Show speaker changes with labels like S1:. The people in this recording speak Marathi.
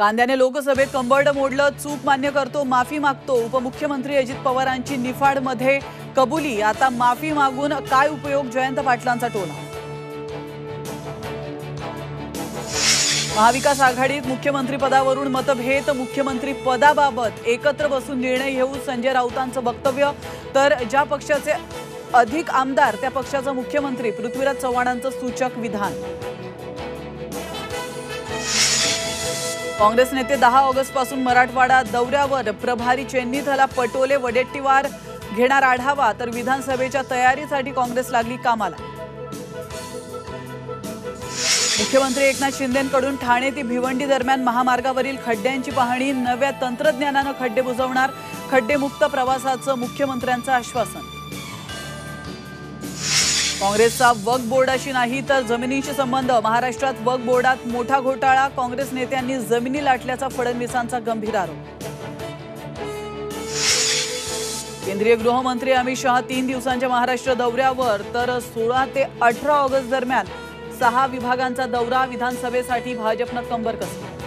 S1: कांद्याने लोकसभेत कंबरड मोडलं, चूक मान्य करतो, माफी मागतो। उपमुख्यमंत्री अजित पवारांची निफाडमध्ये कबुली। आता माफी मागून काय उपयोग, जयंत पाटलांचा टोला। महाविकास आघाडीत मुख्यमंत्री पदावरून मतभेद, मुख्यमंत्री पदाबाबत एकत्र बसून निर्णय घेऊ, संजय राऊतांचं वक्तव्य। तर ज्या पक्षाचे अधिक आमदार त्या पक्षाचा मुख्यमंत्री, पृथ्वीराज चव्हाणांचं सूचक विधान। काँग्रेस नेते 10 ऑगस्ट पासून मराठवाडा दौऱ्यावर, प्रभारी चेन्नीत झाला पटोले वडेट्टीवार घेणार आढावा। तर विधानसभेच्या तयारीसाठी काँग्रेस लागली कामाला। मुख्यमंत्री एकनाथ शिंदेंकडून ठाणे ते भिवंडी दरम्यान महामार्गावरील खड्ड्यांची पाहणी, नव्या तंत्रज्ञानानं खड्डे बुजवणार, खड्डेमुक्त प्रवासाचं मुख्यमंत्र्यांचं आश्वासन। काँग्रेसचा वक्फ बोर्डाशी नाही तर जमिनीशी संबंध, महाराष्ट्रात वक्फ बोर्डात मोठा घोटाळा, काँग्रेस नेत्यांनी जमिनी लाटल्याचा फडणवीसांचा गंभीर आरोप। केंद्रीय गृहमंत्री अमित शहा 3 दिवसांच्या महाराष्ट्र दौऱ्यावर, तर 16 ते 18 ऑगस्ट दरम्यान 6 विभागांचा दौरा, विधानसभेसाठी भाजपनं कंबर कसली।